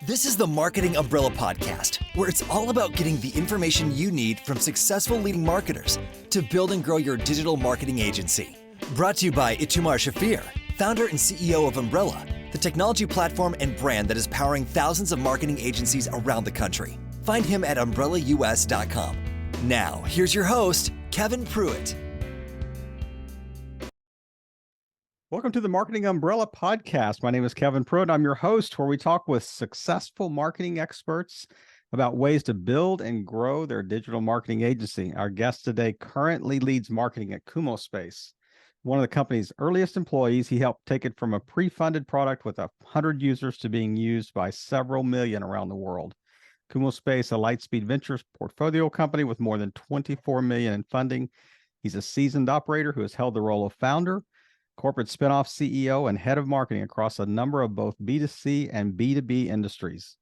This is the Marketing Umbrella Podcast, where it's all about getting the information you need from successful leading marketers to build and grow your digital marketing agency. Brought to you by Itamar Shafir, founder and CEO of Umbrella, the technology platform and brand that is powering thousands of marketing agencies around the country. Find him at umbrellaus.com. Now, here's your host, Kevin Pruitt. Welcome to the Marketing Umbrella Podcast. My name is Kevin Pruitt. I'm your host, where we talk with successful marketing experts about ways to build and grow their digital marketing agency. Our guest today currently leads marketing at Kumospace, one of the company's earliest employees. He helped take it from a pre-funded product with 100 users to being used by several million around the world. Kumospace, a Lightspeed Ventures portfolio company with more than 24 million in funding. He's a seasoned operator who has held the role of founder, corporate spinoff CEO, and head of marketing across a number of both B2C and B2B industries.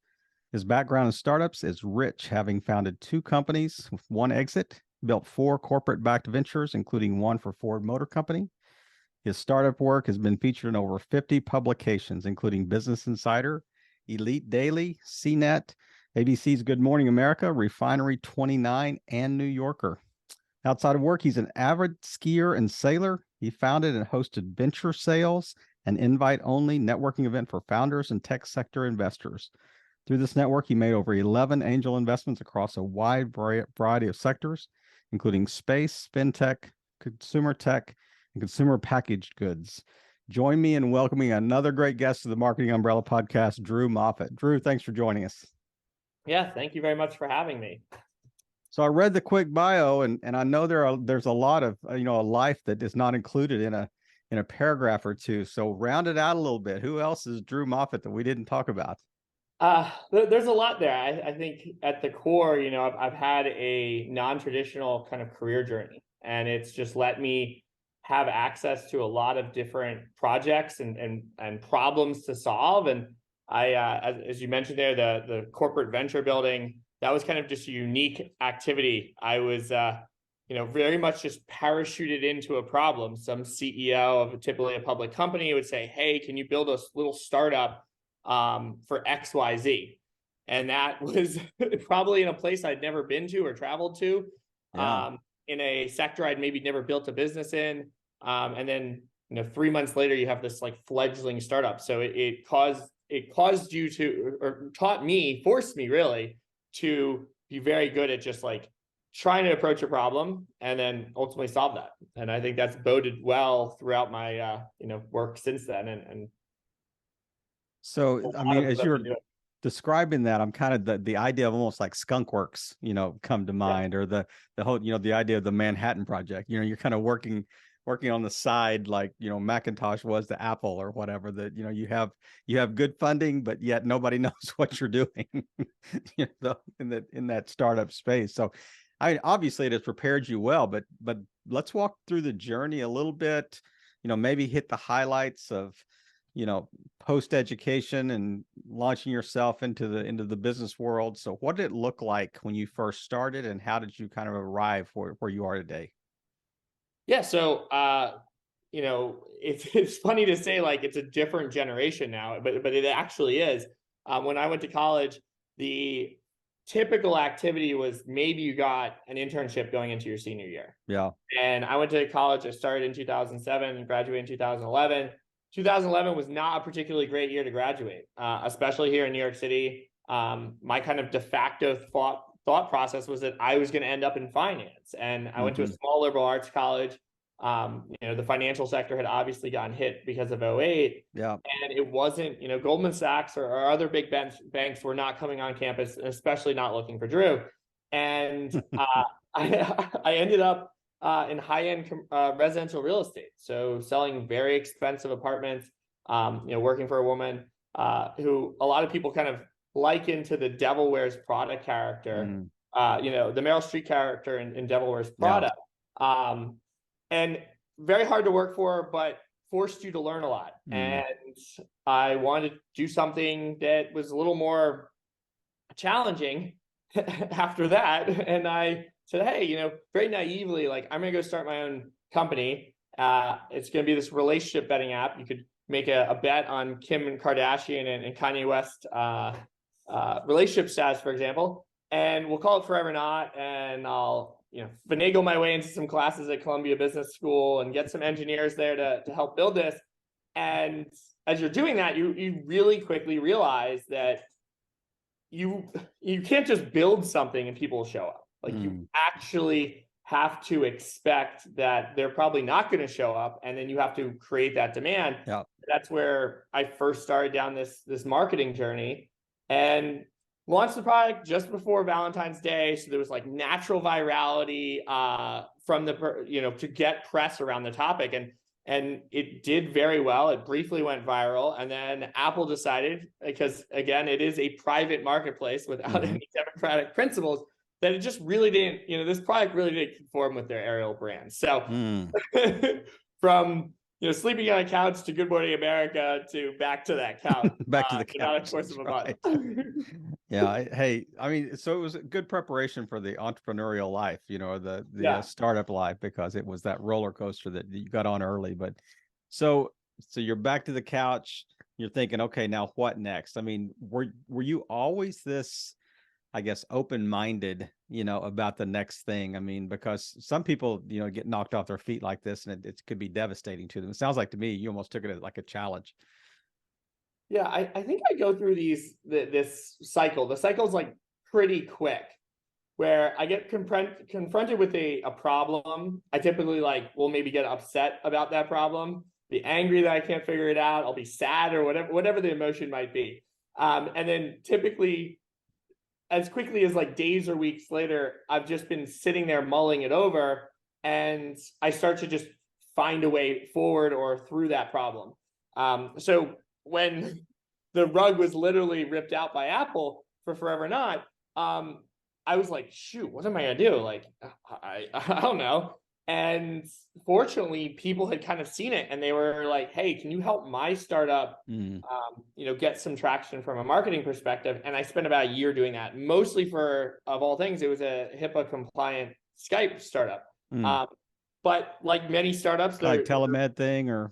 His background in startups is rich, having founded 2 companies with 1 exit, built 4 corporate-backed ventures, including 1 for Ford Motor Company. His startup work has been featured in over 50 publications, including Business Insider, Elite Daily, CNET, ABC's Good Morning America, Refinery 29, and New Yorker. Outside of work, he's an avid skier and sailor. He founded and hosted Venture Sales, an invite-only networking event for founders and tech sector investors. Through this network, he made over 11 angel investments across a wide variety of sectors, including space, fintech, consumer tech, and consumer packaged goods. Join me in welcoming another great guest to the Marketing Umbrella Podcast, Drew Moffitt. Drew, thanks for joining us. Yeah, thank you very much for having me. So I read the quick bio, and I know there's a lot of a life that is not included in a paragraph or two. So round it out a little bit. Who else is Drew Moffitt that we didn't talk about? There's a lot there. I think at the core, I've had a non-traditional kind of career journey, and it's just let me have access to a lot of different projects and problems to solve. And as you mentioned there, the corporate venture building, that was kind of just a unique activity. I was, very much just parachuted into a problem. Some CEO of typically a public company would say, "Hey, can you build a little startup for XYZ?" And that was probably in a place I'd never been to or traveled to, in a sector I'd maybe never built a business in. And then, 3 months later, you have this like fledgling startup. So it caused you to, or forced me really, to be very good at just like trying to approach a problem and then ultimately solve that. And I think that's boded well throughout my work since then. And so I mean, as you're describing that, I'm kind of the idea of almost like skunk works, come to mind, or the whole, the idea of the Manhattan Project. You're kind of working on the side, like Macintosh was to Apple or whatever, that you have good funding, but yet nobody knows what you're doing in that startup space. So obviously it has prepared you well, but let's walk through the journey a little bit, maybe hit the highlights of post-education and launching yourself into the business world. So what did it look like when you first started, and how did you kind of arrive where you are today? Yeah, so it's funny to say like it's a different generation now, but it actually is. When I went to college, the typical activity was maybe you got an internship going into your senior year. Yeah. And I went to college. I started in 2007 and graduated in 2011. 2011 was not a particularly great year to graduate, especially here in New York City. My kind of de facto thought process was that I was going to end up in finance. And I went to a small liberal arts college. The financial sector had obviously gotten hit because of 2008. Yeah. And it wasn't, Goldman Sachs or other big banks were not coming on campus, especially not looking for Drew. And I ended up in high-end residential real estate. So selling very expensive apartments, working for a woman who a lot of people kind of liken to the Devil Wears Prada character, the Meryl Streep character in Devil Wears Prada. Yeah. And very hard to work for, but forced you to learn a lot. And I wanted to do something that was a little more challenging after that. And I said, hey, very naively, like, I'm going to go start my own company. It's going to be this relationship betting app. You could make a bet on Kim Kardashian and Kanye West relationship status, for example, and we'll call it Forever Not, and I'll finagle my way into some classes at Columbia Business School and get some engineers there to help build this. And as you're doing that, you really quickly realize that you can't just build something and people will show up. Like you actually have to expect that they're probably not going to show up, and then you have to create that demand. Yeah. That's where I first started down this marketing journey and launched the product just before Valentine's Day. So there was like natural virality from the to get press around the topic, and it did very well. It briefly went viral, and then Apple decided, because again, it is a private marketplace without any democratic principles, that it just really didn't, this product really didn't conform with their Ariel brand. So from, sleeping on a couch to Good Morning America to back to that couch. Back to the couch. Without a course of a month. Yeah. Hey, I mean, so it was a good preparation for the entrepreneurial life, the startup life, because it was that roller coaster that you got on early. But so you're back to the couch. You're thinking, okay, now what next? I mean, were you always this, I guess, open-minded, about the next thing? I mean, because some people, get knocked off their feet like this, and it could be devastating to them. It sounds like to me, you almost took it as like a challenge. Yeah, I think I go through this cycle. The cycle's like pretty quick, where I get confronted with a problem. I typically will maybe get upset about that problem, be angry that I can't figure it out. I'll be sad or whatever the emotion might be. And then typically, as quickly as days or weeks later, I've just been sitting there mulling it over, and I start to just find a way forward or through that problem. So when the rug was literally ripped out by Apple for Forever Not, I was like, shoot, what am I gonna do? I don't know. And fortunately, people had kind of seen it, and they were like, hey, can you help my startup, get some traction from a marketing perspective? And I spent about a year doing that, mostly for, of all things, it was a HIPAA compliant Skype startup. But like many startups, like telemed thing, or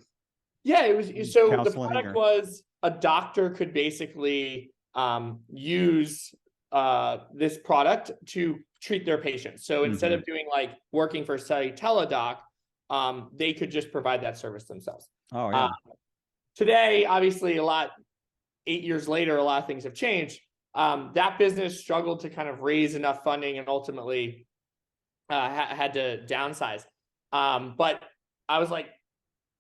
yeah, it was. So the product or... was a doctor could basically use this product to treat their patients. So instead of doing working for, say, Teladoc, they could just provide that service themselves. Oh yeah. Today, obviously, 8 years later, a lot of things have changed. That business struggled to kind of raise enough funding, and ultimately had to downsize. But I was like,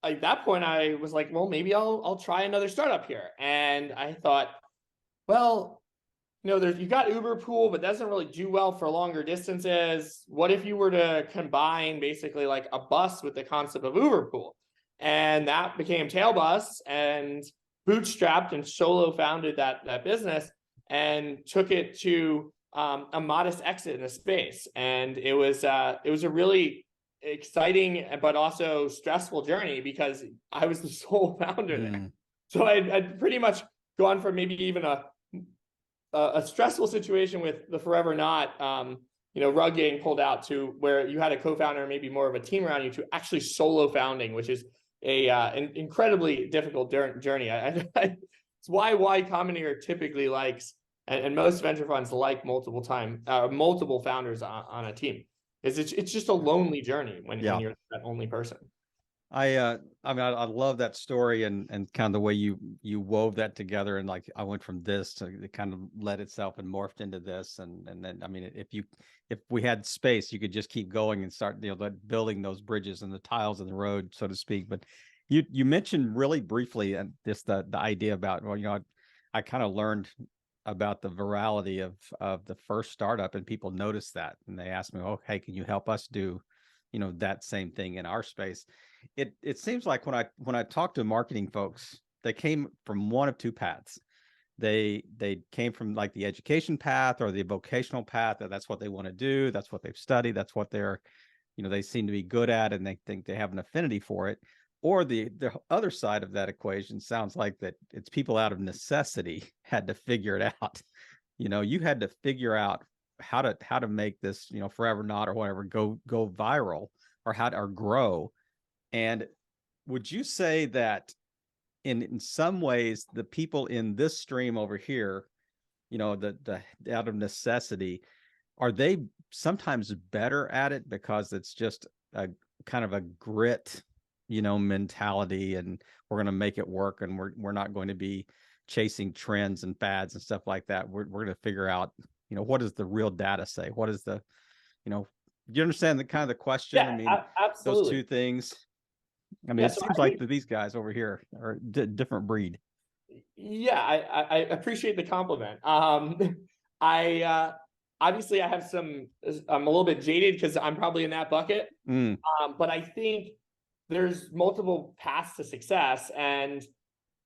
at that point, I was like, well, maybe I'll try another startup here. And I thought, well, you got Uber Pool, but that doesn't really do well for longer distances. What if you were to combine basically like a bus with the concept of Uber Pool? And that became Tailbus, and bootstrapped and solo founded that business and took it to a modest exit in the space. And it was a really exciting but also stressful journey, because I was the sole founder there. So I'd pretty much gone from maybe even a stressful situation with the Forever Not, rug getting pulled out, to where you had a co-founder, maybe more of a team around you, to actually solo founding, which is an incredibly difficult journey. It's why Y Combinator typically likes, and most venture funds like multiple founders on a team. It's just a lonely journey when you're that only person. I mean, I love that story and kind of the way you wove that together, and I went from this to it kind of led itself and morphed into this, and then I mean, if we had space, you could just keep going and start building those bridges and the tiles in the road, so to speak. But you mentioned really briefly and just the idea about, well, I kind of learned about the virality of the first startup, and people noticed that, and they asked me, oh, hey, can you help us do that same thing in our space? It seems like when I talk to marketing folks, they came from one of two paths. They came from the education path or the vocational path, that's what they want to do, that's what they've studied, that's what they're they seem to be good at, and they think they have an affinity for it. Or the other side of that equation sounds like that it's people out of necessity had to figure it out. You had to figure out how to make this Forever Not or whatever go viral, or grow. And would you say that in some ways, the people in this stream over here the out of necessity, are they sometimes better at it because it's just a kind of a grit, mentality, and we're going to make it work, and we're not going to be chasing trends and fads and stuff like that. We're going to figure out, what does the real data say? What is the, do you understand the kind of the question? Yeah, I mean, those absolutely. two things. I mean, Yeah, it so seems like these guys over here are different breed. yeah, I appreciate the compliment. I obviously I have I'm a little bit jaded because I'm probably in that bucket. Mm, But I think there's multiple paths to success, and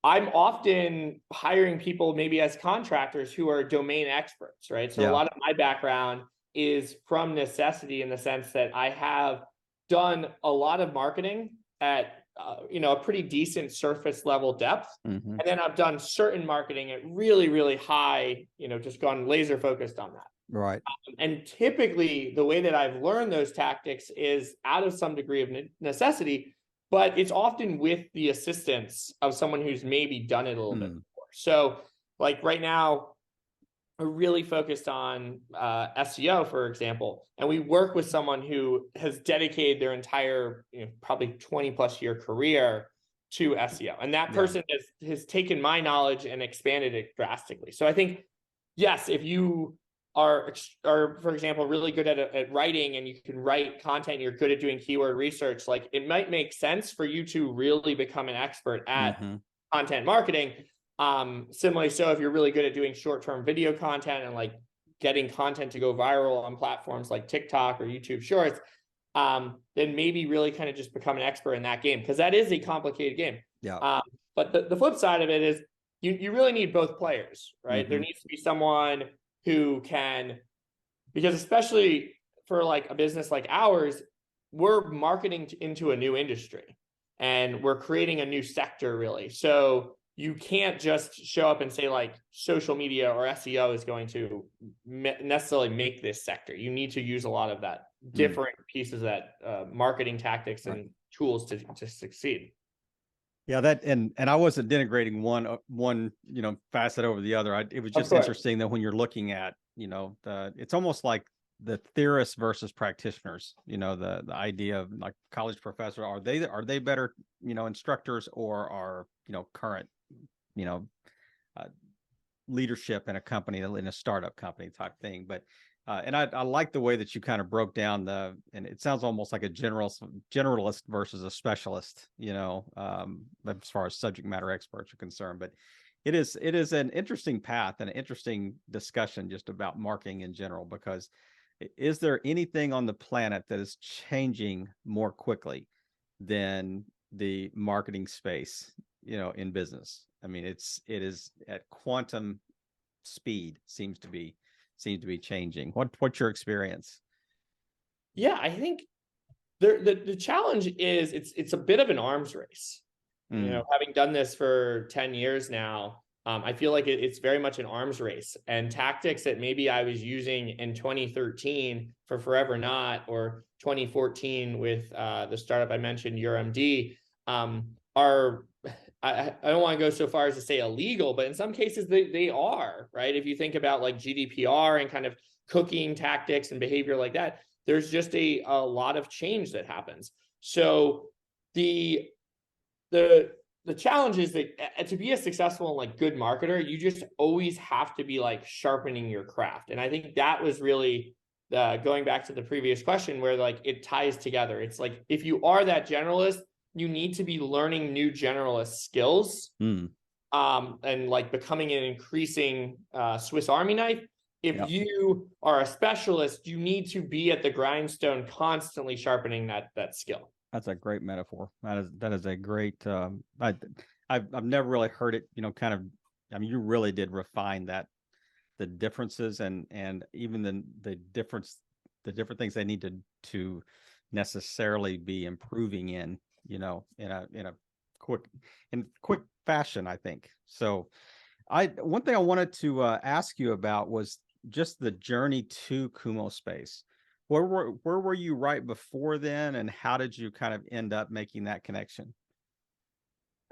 I'm often hiring people maybe as contractors who are domain experts, right? So a yeah. lot of my background is from necessity in the sense that I have done a lot of marketing at a pretty decent surface level depth. Mm-hmm. And then I've done certain marketing at really, really high, just gone laser focused on that. Right. And typically, the way that I've learned those tactics is out of some degree of necessity, but it's often with the assistance of someone who's maybe done it a little bit before. So, like right now, we're really focused on SEO, for example, and we work with someone who has dedicated their entire, probably 20 plus year career to SEO. And that person has taken my knowledge and expanded it drastically. So I think, yes, if you are, for example, really good at writing, and you can write content, you're good at doing keyword research, like it might make sense for you to really become an expert at content marketing. Similarly, so if you're really good at doing short-term video content and like getting content to go viral on platforms like TikTok or YouTube Shorts, then maybe really kind of just become an expert in that game, because that is a complicated game. Yeah. But the flip side of it is you really need both players, right? There needs to be someone who can, because especially for like a business like ours, we're marketing into a new industry and we're creating a new sector, really. So you can't just show up and say like social media or SEO is going to necessarily make this sector. You need to use a lot of that different pieces of that marketing tactics and tools to succeed. Yeah, that and I wasn't denigrating one facet over the other. It was just interesting that when you're looking at it's almost like the theorists versus practitioners. The idea of like college professor, are they better instructors, or are current leadership in a company, in a startup company type thing. But and I like the way that you kind of broke down and it sounds almost like a generalist versus a specialist, as far as subject matter experts are concerned. But it is an interesting path and an interesting discussion just about marketing in general, because is there anything on the planet that is changing more quickly than the marketing space, in business? I mean, it is at quantum speed, seems to be changing. What's your experience? Yeah, I think the challenge is it's a bit of an arms race. Having done this for 10 years now, I feel like it's very much an arms race, and tactics that maybe I was using in 2013 for Forever Not, or 2014 with the startup I mentioned, URMD, are, I don't want to go so far as to say illegal, but in some cases they are, right? If you think about like GDPR and kind of cooking tactics and behavior like that, there's just a lot of change that happens. So the challenge is that to be a successful and like good marketer, you just always have to be like sharpening your craft. And I think that was really going back to the previous question, where like it ties together. It's like, if you are that generalist, you need to be learning new generalist skills, and like becoming an increasing Swiss Army knife. If you are a specialist, you need to be at the grindstone, constantly sharpening that skill. That's a great metaphor. That is a great. I've never really heard it. Kind of. I mean, you really did refine that, the differences and even the different things they need to necessarily be improving in in a quick fashion, I think. So one thing I wanted to ask you about was just the journey to Kumospace. Where were you right before then, and how did you kind of end up making that connection?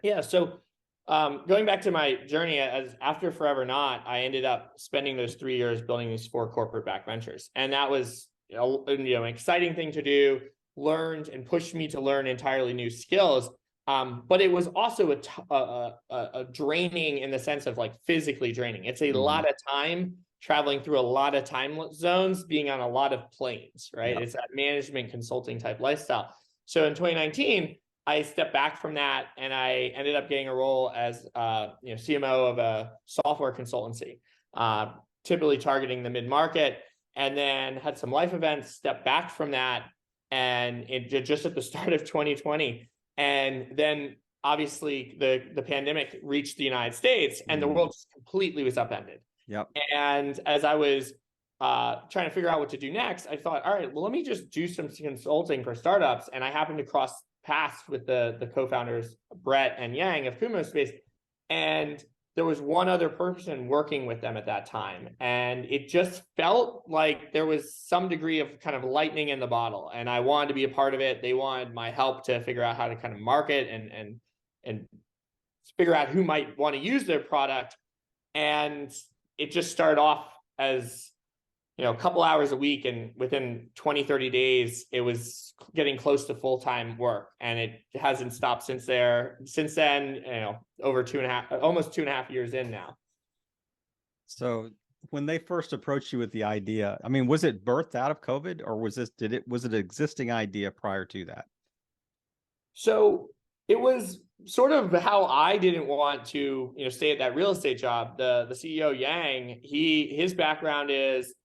Yeah, so going back to my journey, as after Forever Not, I ended up spending those 3 years building these 4 corporate backed ventures. And that was, an exciting thing to do, learned and pushed me to learn entirely new skills. But it was also a draining in the sense of like physically draining. It's a lot of time traveling through a lot of time zones, being on a lot of planes, right? Yep. It's that management consulting type lifestyle. So in 2019, I stepped back from that and I ended up getting a role as CMO of a software consultancy, typically targeting the mid-market, and then had some life events, stepped back from that, and it just at the start of 2020. And then obviously the pandemic reached the United States and the world just completely was upended. Yep. And as I was trying to figure out what to do next, I thought, all right, well, let me just do some consulting for startups. And I happened to cross paths with the co-founders, Brett and Yang of Kumospace. And there was one other person working with them at that time. And it just felt like there was some degree of kind of lightning in the bottle. And I wanted to be a part of it. They wanted my help to figure out how to kind of market and figure out who might want to use their product. And it just started off as, a couple hours a week, and within 20, 30 days, it was getting close to full-time work. And it hasn't stopped since then, over almost 2.5 years in now. So when they first approached you with the idea, I mean, was it birthed out of COVID, or was it an existing idea prior to that? So it was sort of how I didn't want to, stay at that real estate job. The CEO Yang, his background is,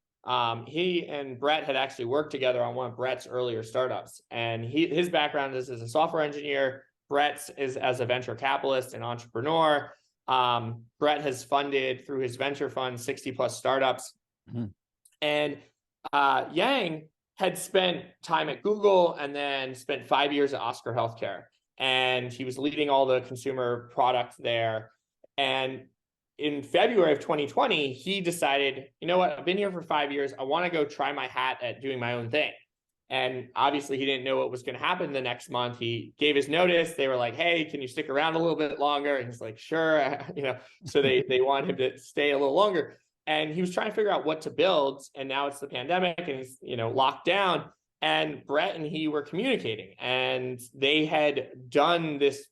he and Brett had actually worked together on one of Brett's earlier startups. And his background is as a software engineer. Brett's is as a venture capitalist and entrepreneur. Brett has funded through his venture fund 60 plus startups. And Yang had spent time at Google and then spent 5 years at Oscar Healthcare. And he was leading all the consumer product there. And in February of 2020, he decided, you know what, I've been here for 5 years. I want to go try my hat at doing my own thing. And obviously he didn't know what was going to happen the next month. He gave his notice. They were like, hey, can you stick around a little bit longer? And he's like, sure. So they wanted him to stay a little longer. And he was trying to figure out what to build. And now it's the pandemic and he's, locked down. And Brett and he were communicating, and they had done this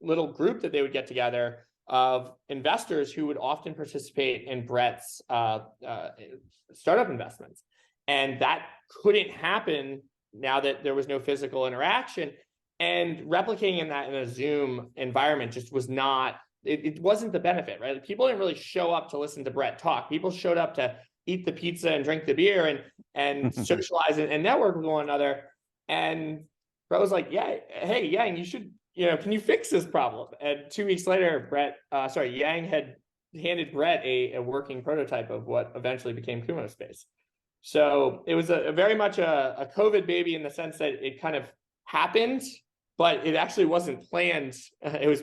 little group that they would get together of investors who would often participate in Brett's startup investments. And that couldn't happen now that there was no physical interaction. And replicating that in a Zoom environment just was not, it wasn't the benefit, right? People didn't really show up to listen to Brett talk. People showed up to eat the pizza and drink the beer and socialize and network with one another. And Brett was like, yeah, hey, Yang, you should, can you fix this problem? And 2 weeks later, Yang had handed Brett a working prototype of what eventually became Kumospace. So it was a very much a COVID baby in the sense that it kind of happened, but it actually wasn't planned. It was,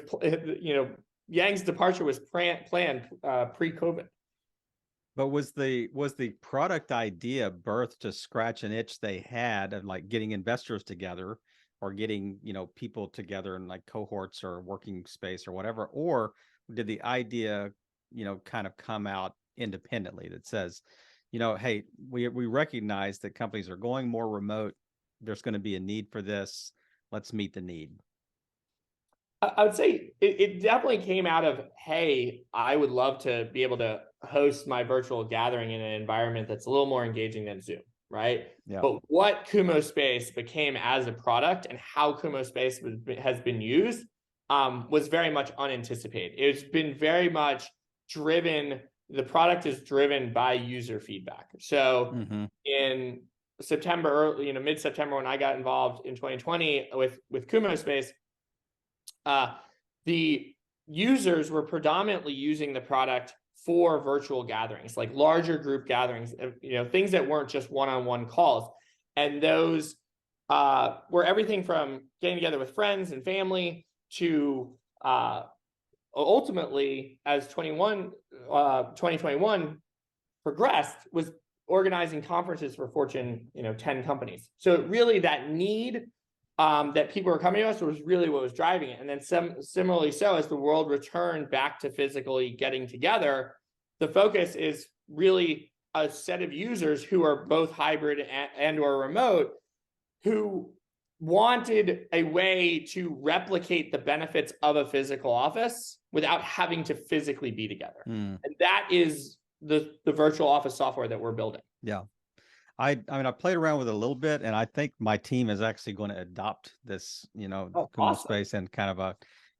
Yang's departure was planned pre-COVID. But was the product idea birthed to scratch an itch they had of like getting investors together, or getting, people together in like cohorts or working space or whatever? Or did the idea, kind of come out independently that says, hey, we recognize that companies are going more remote. There's going to be a need for this. Let's meet the need. I would say it definitely came out of, hey, I would love to be able to host my virtual gathering in an environment that's a little more engaging than Zoom, right? Yeah. But what Kumospace became as a product and how Kumospace has been used was very much unanticipated. It's been very much driven, the product is driven by user feedback. So in September, mid-September, when I got involved in 2020 with Kumospace, the users were predominantly using the product for virtual gatherings, like larger group gatherings, things that weren't just one-on-one calls. And those were everything from getting together with friends and family to ultimately, as 2021 progressed, was organizing conferences for Fortune 10 companies. So really that need that people were coming to us was really what was driving it. And then similarly so, as the world returned back to physically getting together, the focus is really a set of users who are both hybrid and or remote, who wanted a way to replicate the benefits of a physical office without having to physically be together. And that is the virtual office software that we're building. Yeah. I mean, I played around with it a little bit, and I think my team is actually going to adopt this, Kumospace and kind of a,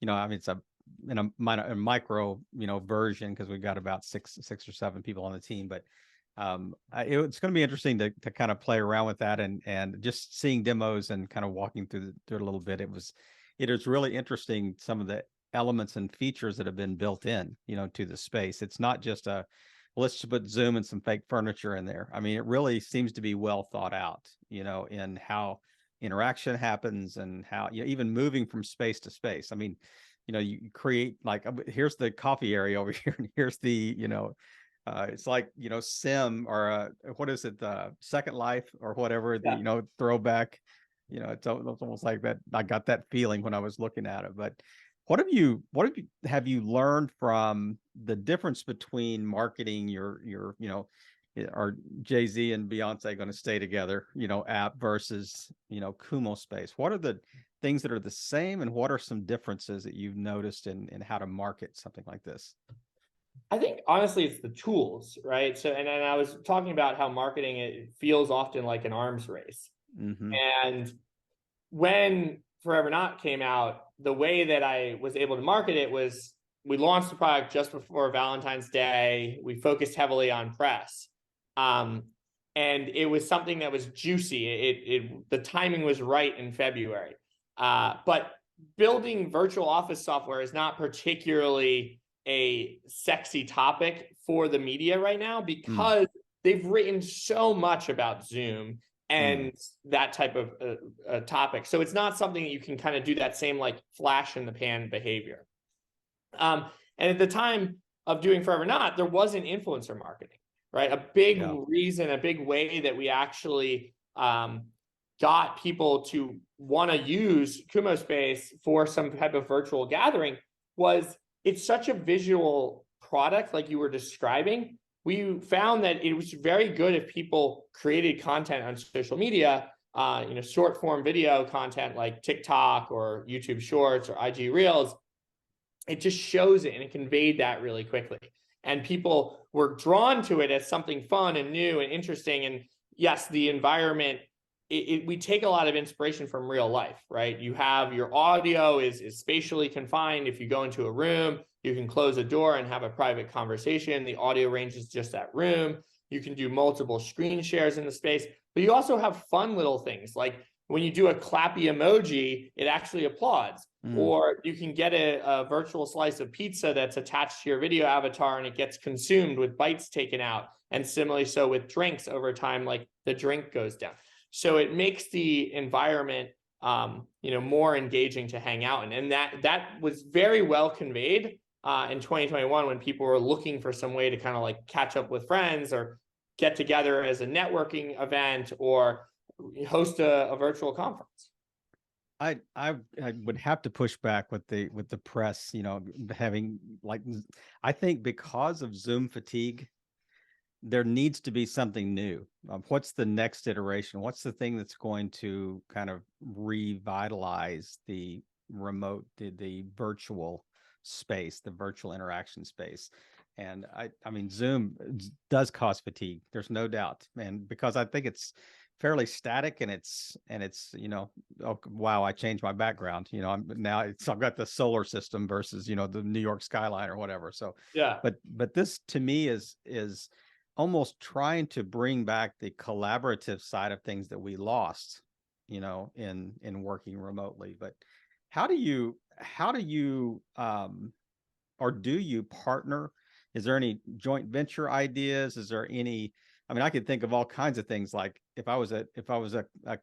I mean, it's in a micro, version, because we've got about six or seven people on the team, but it's going to be interesting to kind of play around with that and just seeing demos and kind of walking through it a little bit. It is really interesting, some of the elements and features that have been built in, to the space. It's not just let's just put Zoom and some fake furniture in there. I mean, it really seems to be well thought out, in how interaction happens and how, even moving from space to space. I mean, you create, like, here's the coffee area over here, and here's the, it's like, Sim, or what is it, Second Life or whatever, the, throwback, it's almost like that. I got that feeling when I was looking at it. But what have you learned from the difference between marketing your are Jay-Z and Beyonce going to stay together, app versus, Kumospace? What are the things that are the same, and what are some differences that you've noticed in how to market something like this? I think honestly, it's the tools, right? So, and I was talking about how marketing, it feels often like an arms race. And when Forever Not came out, the way that I was able to market it was, we launched the product just before Valentine's Day. We focused heavily on press. And it was something that was juicy. The timing was right in February. But building virtual office software is not particularly a sexy topic for the media right now, because they've written so much about Zoom and that type of topic. So it's not something that you can kind of do that same like flash in the pan behavior. And at the time of doing Forever Not, there wasn't influencer marketing, right? A big reason, a big way that we actually got people to want to use Kumospace for some type of virtual gathering was, it's such a visual product, like you were describing. We found that it was very good if people created content on social media, short form video content like TikTok or YouTube Shorts or IG Reels. It just shows it, and it conveyed that really quickly. And people were drawn to it as something fun and new and interesting. And yes, the environment, we take a lot of inspiration from real life, right? You have your audio is spatially confined. If you go into a room, you can close a door and have a private conversation. The audio range is just that room. You can do multiple screen shares in the space, but you also have fun little things. Like when you do a clappy emoji, it actually applauds. Or you can get a virtual slice of pizza that's attached to your video avatar, and it gets consumed with bites taken out. And similarly so with drinks over time, like the drink goes down. So it makes the environment, more engaging to hang out in. And that was very well conveyed in 2021, when people were looking for some way to kind of like catch up with friends or get together as a networking event or host a virtual conference. I would have to push back with the press, having, like, I think because of Zoom fatigue, there needs to be something new. What's the next iteration? What's the thing that's going to kind of revitalize the remote, the virtual space, the virtual interaction space? And I mean, Zoom does cause fatigue. There's no doubt. And because I think it's fairly static, and it's oh, wow, I changed my background. I've got the solar system versus, the New York skyline or whatever. So yeah, but this to me is almost trying to bring back the collaborative side of things that we lost, in working remotely. But how do you or do you partner? Is there any joint venture ideas? Is there any, I mean, I could think of all kinds of things. Like if I was a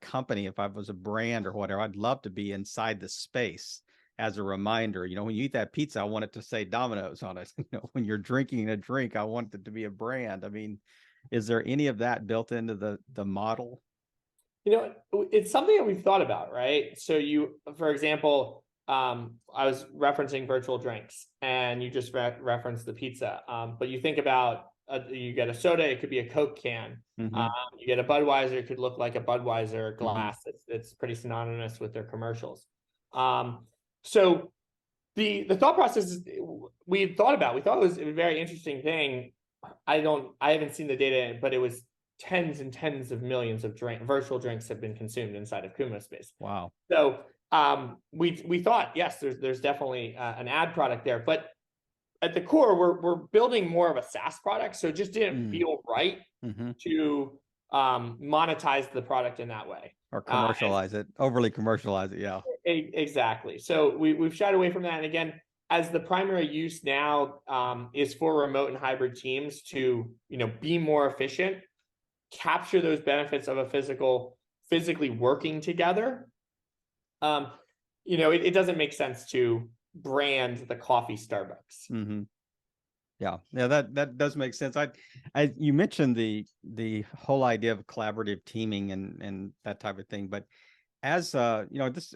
company, if I was a brand or whatever, I'd love to be inside the space as a reminder. When you eat that pizza, I want it to say Domino's on it. When you're drinking a drink, I want it to be a brand. I mean, is there any of that built into the model? It's something that we've thought about, right? So for example, I was referencing virtual drinks, and you just referenced the pizza. But you think about you get a soda, it could be a Coke can. Mm-hmm. You get a Budweiser, it could look like a Budweiser glass. Mm-hmm. It's pretty synonymous with their commercials. So the thought process is we thought it was a very interesting thing. I haven't seen the data, but it was tens and tens of millions of virtual drinks have been consumed inside of Kumospace. Wow. So we thought, yes, there's definitely an ad product there, but at the core, we're building more of a SaaS product, so it just didn't feel right to monetize the product in that way or commercialize it, overly commercialize it. Yeah, exactly. So we've shied away from that, and again, as the primary use now is for remote and hybrid teams to be more efficient, capture those benefits of a physically working together. It doesn't make sense to brand the coffee Starbucks. Mm-hmm. Yeah, that does make sense. You mentioned the whole idea of collaborative teaming and that type of thing, but as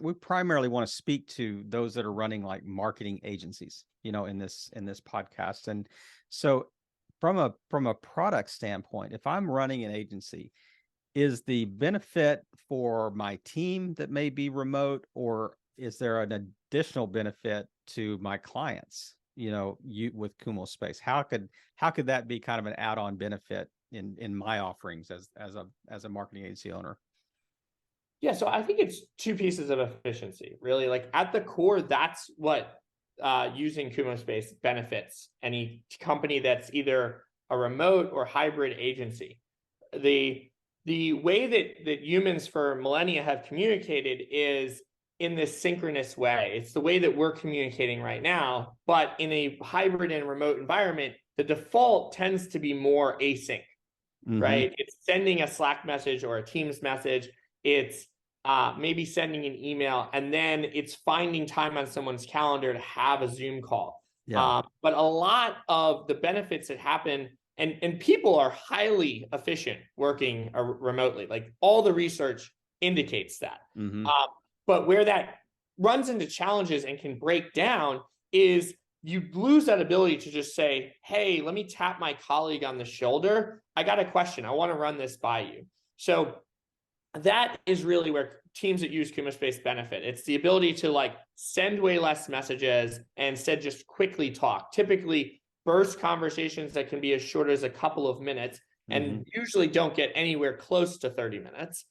we primarily want to speak to those that are running like marketing agencies, in this podcast. And so from a product standpoint, if I'm running an agency, is the benefit for my team that may be remote, or is there an additional benefit to my clients, with Kumospace? How could that be kind of an add-on benefit in my offerings as a marketing agency owner? Yeah, so I think it's two pieces of efficiency, really. Like at the core, that's what using Kumospace benefits any company that's either a remote or hybrid agency. The way that humans for millennia have communicated is in this synchronous way. It's the way that we're communicating right now, but in a hybrid and remote environment, the default tends to be more async, right? It's sending a Slack message or a Teams message. It's maybe sending an email, and then it's finding time on someone's calendar to have a Zoom call. Yeah. But a lot of the benefits that happen, and people are highly efficient working remotely. Like all the research indicates that. But where that runs into challenges and can break down is you lose that ability to just say, hey, let me tap my colleague on the shoulder. I got a question. I want to run this by you. So that is really where teams that use Kumospace benefit. It's the ability to send way less messages and instead just quickly talk. Typically burst conversations that can be as short as a couple of minutes and usually don't get anywhere close to 30 minutes.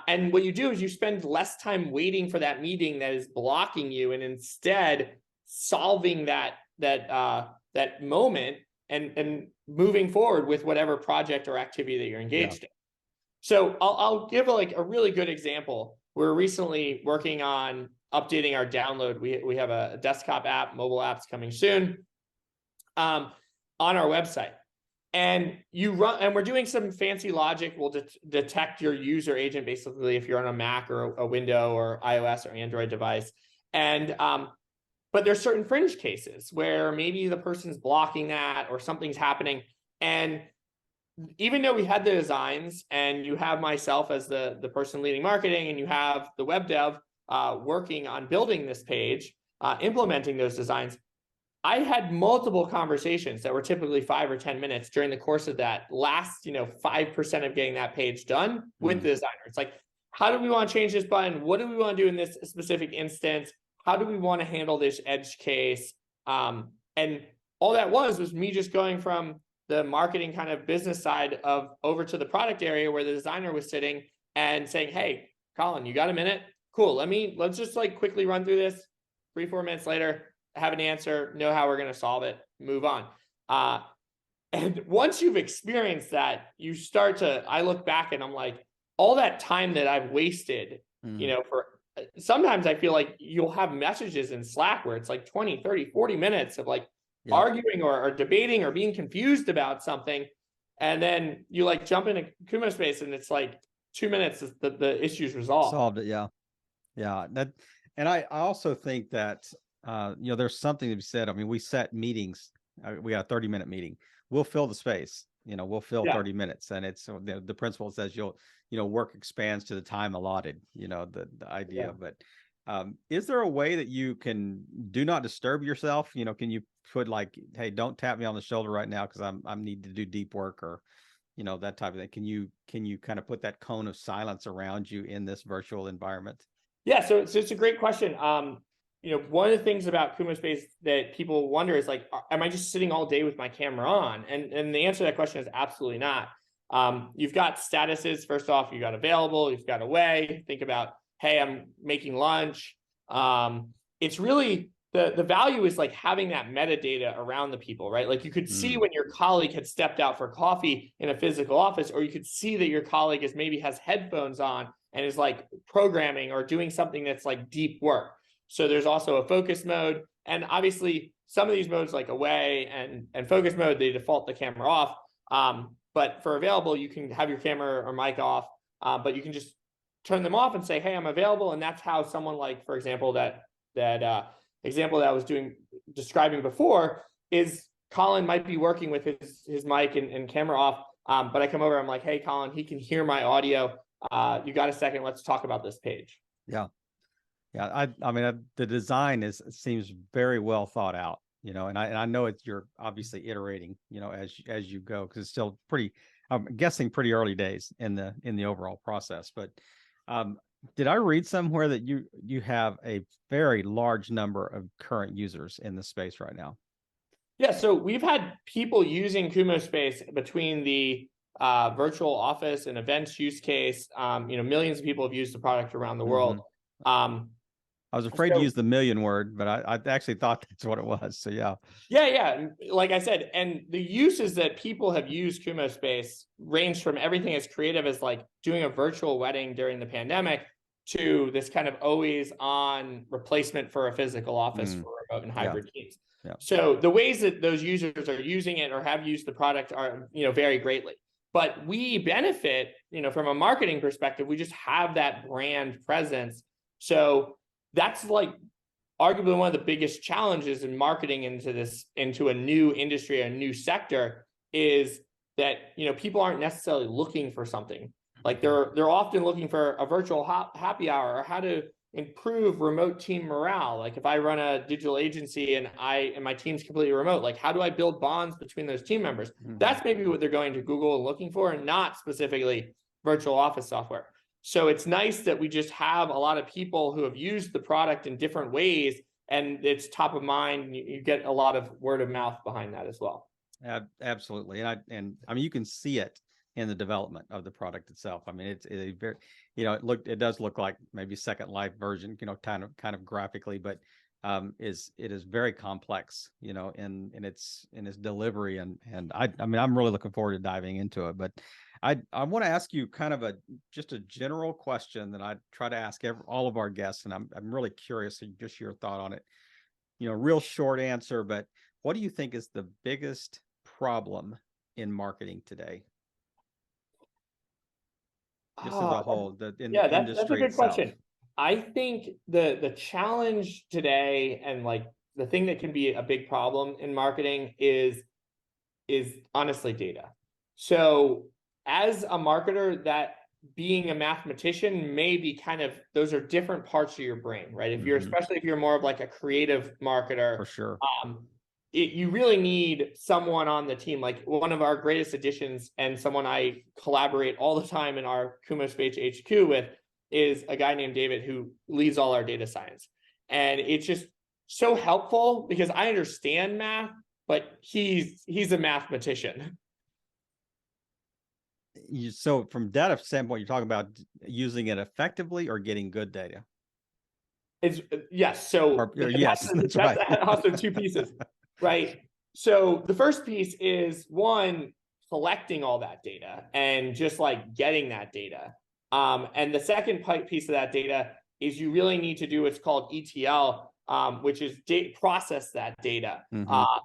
And what you do is you spend less time waiting for that meeting that is blocking you, and instead solving that moment and moving forward with whatever project or activity that you're engaged in. So I'll give a really good example. We're recently working on updating our download. We have a desktop app, mobile apps coming soon on our website. And we're doing some fancy logic. We'll detect your user agent basically if you're on a Mac or a Windows or iOS or Android device. And but there's certain fringe cases where maybe the person's blocking that or something's happening. And even though we had the designs, and you have myself as the person leading marketing, and you have the web dev working on building this page, implementing those designs, I had multiple conversations that were typically 5 or 10 minutes during the course of that last 5% of getting that page done with the designer. It's like, how do we want to change this button? What do we want to do in this specific instance? How do we want to handle this edge case? And all that was me just going from the marketing kind of business side of over to the product area where the designer was sitting and saying, hey, Colin, you got a minute? Cool. Let's just quickly run through this. 3-4 minutes later, have an answer, know how we're going to solve it, move on. And once you've experienced that, I look back and I'm like, all that time that I've wasted, for sometimes I feel like you'll have messages in Slack where it's 20, 30, 40 minutes of arguing or debating or being confused about something. And then you jump into Kumospace and it's 2 minutes, the issue's resolved. Solved it. Yeah. Yeah. And I also think that, there's something to be said. I mean, we set meetings, we got a 30-minute meeting. We'll fill the space. we'll fill Yeah. 30 minutes. And it's the principle says work expands to the time allotted, the idea. But is there a way that you can do not disturb yourself? Can you put like, hey, don't tap me on the shoulder right now because I need to do deep work, or that type of thing? Can you kind of put that cone of silence around you in this virtual environment? Yeah, so it's a great question. One of the things about Kumospace that people wonder is like, am I just sitting all day with my camera on? And the answer to that question is absolutely not. You've got statuses. First off, you've got available, you've got away. Think about, hey, I'm making lunch. It's really the value is like having that metadata around the people, right? Like you could see when your colleague had stepped out for coffee in a physical office, or you could see that your colleague has headphones on and is like programming or doing something that's like deep work. So there's also a focus mode. And obviously some of these modes like away and focus mode, they default the camera off. But for available, you can have your camera or mic off, but you can just turn them off and say, hey, I'm available. And that's how someone like, for example, that example that I was describing before is Colin might be working with his mic and camera off. But I come over, I'm like, hey, Colin, he can hear my audio. You got a second? Let's talk about this page. Yeah. I mean, the design seems very well thought out, and I know you're obviously iterating, as you go, because it's still I'm guessing pretty early days in the overall process. But did I read somewhere that you have a very large number of current users in the space right now? Yeah, so we've had people using Kumospace between the virtual office and events use case. Millions of people have used the product around the world. I was afraid to use the million word, but I actually thought that's what it was. So yeah. Yeah. Like I said, and the uses that people have used Kumospace range from everything as creative as like doing a virtual wedding during the pandemic to this kind of always on replacement for a physical office for remote and hybrid teams. Yeah. So the ways that those users are using it or have used the product are, vary greatly. But we benefit, from a marketing perspective, we just have that brand presence. So that's like arguably one of the biggest challenges in marketing into a new industry, a new sector, is that, people aren't necessarily looking for something. Like they're often looking for a virtual happy hour or how to improve remote team morale. Like if I run a digital agency and my team's completely remote, like how do I build bonds between those team members? That's maybe what they're going to Google and looking for, and not specifically virtual office software. So it's nice that we just have a lot of people who have used the product in different ways, and it's top of mind. You get a lot of word of mouth behind that as well. Absolutely. And I mean, you can see it in the development of the product itself. I mean, it's a very, it does look like maybe Second Life version, kind of graphically, but it is very complex, in its delivery. And I mean, I'm really looking forward to diving into it, but I want to ask you kind of just a general question that I try to ask all of our guests. And I'm really curious just your thought on it, real short answer, but what do you think is the biggest problem in marketing today? Just as a whole, the industry that's a good itself. question. I think the challenge today, and like the thing that can be a big problem in marketing is honestly data. So as a marketer, that being a mathematician may be those are different parts of your brain, right? Especially if you're more of like a creative marketer, for sure. You really need someone on the team. Like one of our greatest additions and someone I collaborate all the time in our Kumospace HQ with is a guy named David who leads all our data science. And it's just so helpful because I understand math, but he's a mathematician. So from data standpoint, you're talking about using it effectively or getting good data? It's yes. So yes, that's right. Also two pieces, right? So the first piece is one, collecting all that data and just like getting that data. And the second piece of that data is you really need to do what's called ETL, which is process that data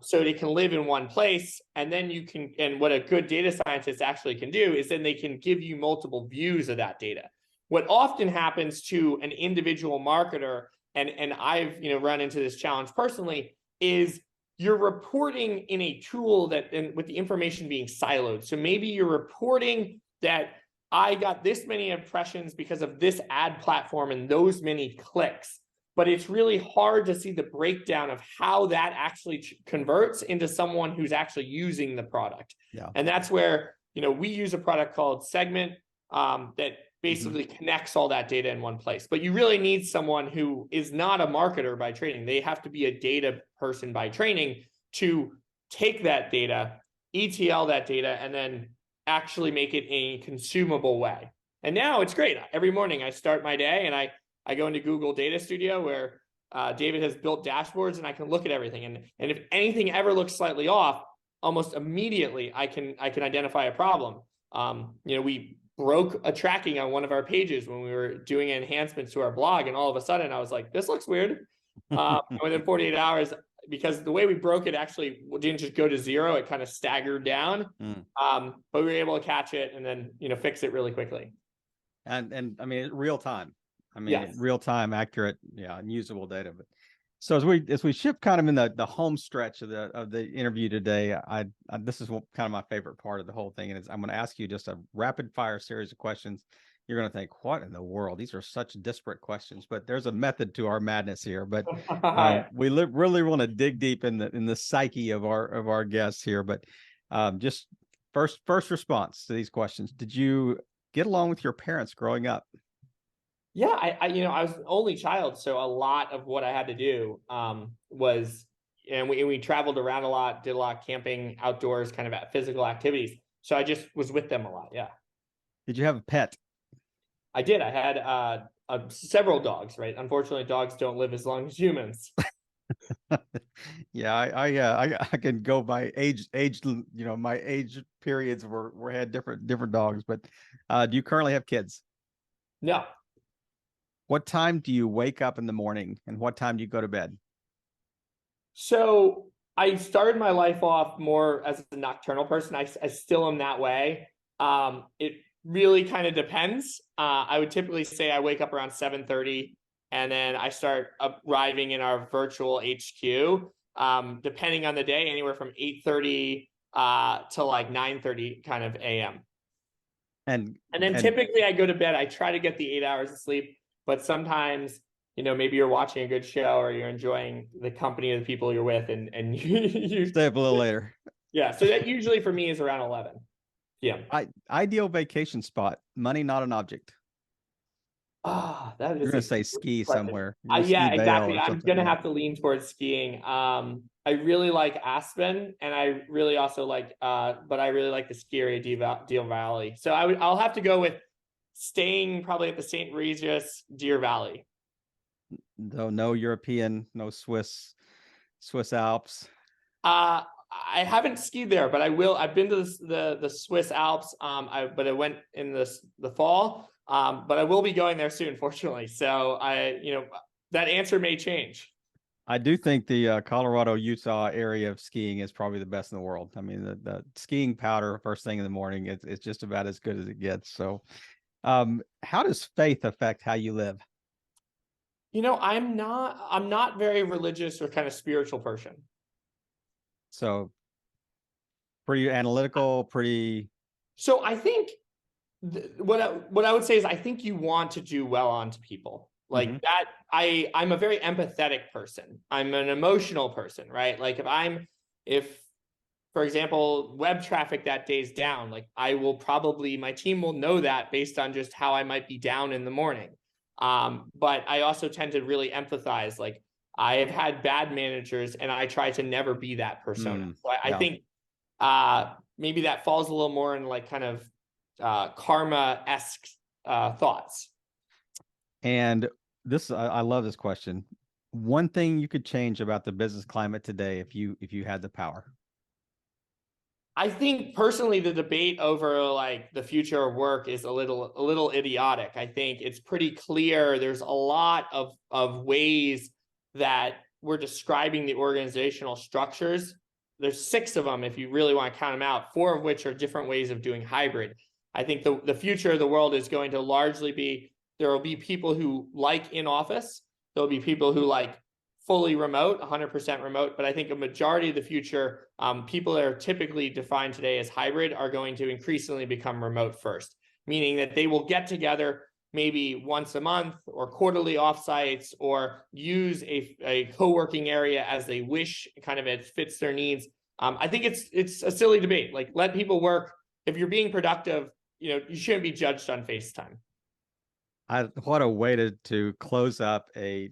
so it can live in one place. And then you can, and what a good data scientist actually can do is then they can give you multiple views of that data. What often happens to an individual marketer, and I've run into this challenge personally, is you're reporting in a tool that, and with the information being siloed. So maybe you're reporting that I got this many impressions because of this ad platform and those many clicks, but it's really hard to see the breakdown of how that actually converts into someone who's actually using the product. Yeah. And that's where, we use a product called Segment that basically connects all that data in one place. But you really need someone who is not a marketer by training. They have to be a data person by training to take that data, ETL that data, and then actually make it a consumable way. And now it's great. Every morning I start my day and I go into Google Data Studio where David has built dashboards, and I can look at everything. And if anything ever looks slightly off, almost immediately I can identify a problem. We broke a tracking on one of our pages when we were doing enhancements to our blog, and all of a sudden I was like, this looks weird. Within 48 hours, because the way we broke it actually didn't just go to zero, it kind of staggered down. But we were able to catch it and then fix it really quickly. And I mean, real time. I mean, Yes. real time, accurate, and usable data. But so as we shift kind of in the home stretch of the interview today, this is kind of my favorite part of the whole thing, and I'm going to ask you just a rapid fire series of questions. You're going to think, what in the world? These are such disparate questions, but there's a method to our madness here. But we really want to dig deep in the psyche of our guests here. But just first response to these questions: did you get along with your parents growing up? Yeah, I was an only child, so a lot of what I had to do was, and we traveled around a lot, did a lot of camping, outdoors, kind of physical activities. So I just was with them a lot. Yeah. Did you have a pet? I did. I had several dogs. Right. Unfortunately, dogs don't live as long as humans. Yeah, I can go by age. My age periods were had different dogs. But do you currently have kids? No. What time do you wake up in the morning, and what time do you go to bed? So I started my life off more as a nocturnal person. I still am that way. It really kind of depends. I would typically say I wake up around 7:30, and then I start arriving in our virtual HQ. Depending on the day, anywhere from 8:30 to like 9:30 kind of AM. And then typically I go to bed. I try to get the 8 hours of sleep, but sometimes, maybe you're watching a good show or you're enjoying the company of the people you're with, and you stay up a little later. Yeah. So that usually for me is around 11 p.m. Ideal vacation spot, money not an object. That is. You're gonna say ski question. somewhere. Yeah, exactly. I'm gonna have to lean towards skiing. I really like Aspen, and I really also like, but I really like the ski area, Deer Valley. So I'll have to go with staying probably at the St. Regis, Deer Valley. No European, no Swiss Alps. I haven't skied there, but I will. I've been to the Swiss Alps. But I went in the fall. But I will be going there soon, fortunately. So that answer may change. I do think the Colorado, Utah area of skiing is probably the best in the world. I mean, the skiing powder first thing in the morning, it's just about as good as it gets. So how does faith affect how you live? I'm not very religious or kind of spiritual person. So pretty analytical, So I think what I would say is I think you want to do well onto people. Like that, I'm a very empathetic person. I'm an emotional person, right? Like if for example, web traffic that day's down, like my team will know that based on just how I might be down in the morning. But I also tend to really empathize. Like I have had bad managers, and I try to never be that persona. So I think maybe that falls a little more in like kind of karma-esque thoughts. And I love this question. One thing you could change about the business climate today if you had the power? I think personally the debate over like the future of work is a little idiotic. I think it's pretty clear there's a lot of ways that we're describing the organizational structures. There's 6 of them if you really want to count them out, 4 of which are different ways of doing hybrid. I think the future of the world is going to largely be, there will be people who like in office. There'll be people who like fully remote, 100% remote, but I think a majority of the future, people that are typically defined today as hybrid are going to increasingly become remote first, meaning that they will get together maybe once a month or quarterly offsites, or use a co-working area as they wish, kind of it fits their needs. I think it's a silly debate. Like, let people work. If you're being productive, you shouldn't be judged on FaceTime. What a way to close up a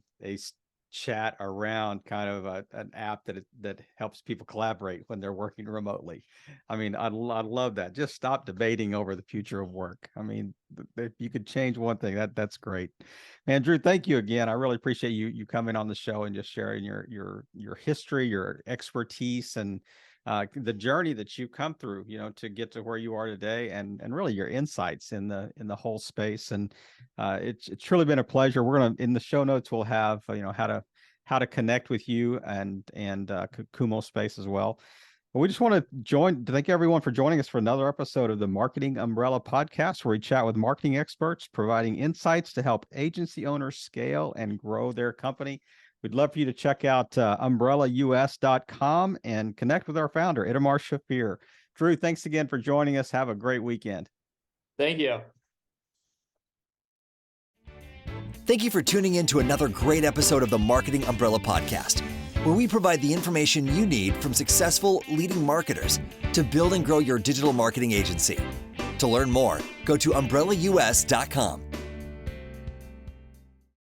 chat around kind of an app that helps people collaborate when they're working remotely. I mean, I love that. Just stop debating over the future of work. I mean, if you could change one thing, that's great. Man, Drew, thank you again. I really appreciate you coming on the show and just sharing your history, your expertise, and the journey that you've come through, to get to where you are today, and really your insights in the whole space. And it's truly been a pleasure. We're gonna, in the show notes, we'll have how to connect with you and Kumospace as well. But we just want to thank everyone for joining us for another episode of the Marketing Umbrella Podcast, where we chat with marketing experts, providing insights to help agency owners scale and grow their company. We'd love for you to check out umbrellaus.com and connect with our founder, Itamar Shafir. Drew, thanks again for joining us. Have a great weekend. Thank you. Thank you for tuning in to another great episode of the Marketing Umbrella Podcast, where we provide the information you need from successful leading marketers to build and grow your digital marketing agency. To learn more, go to umbrellaus.com.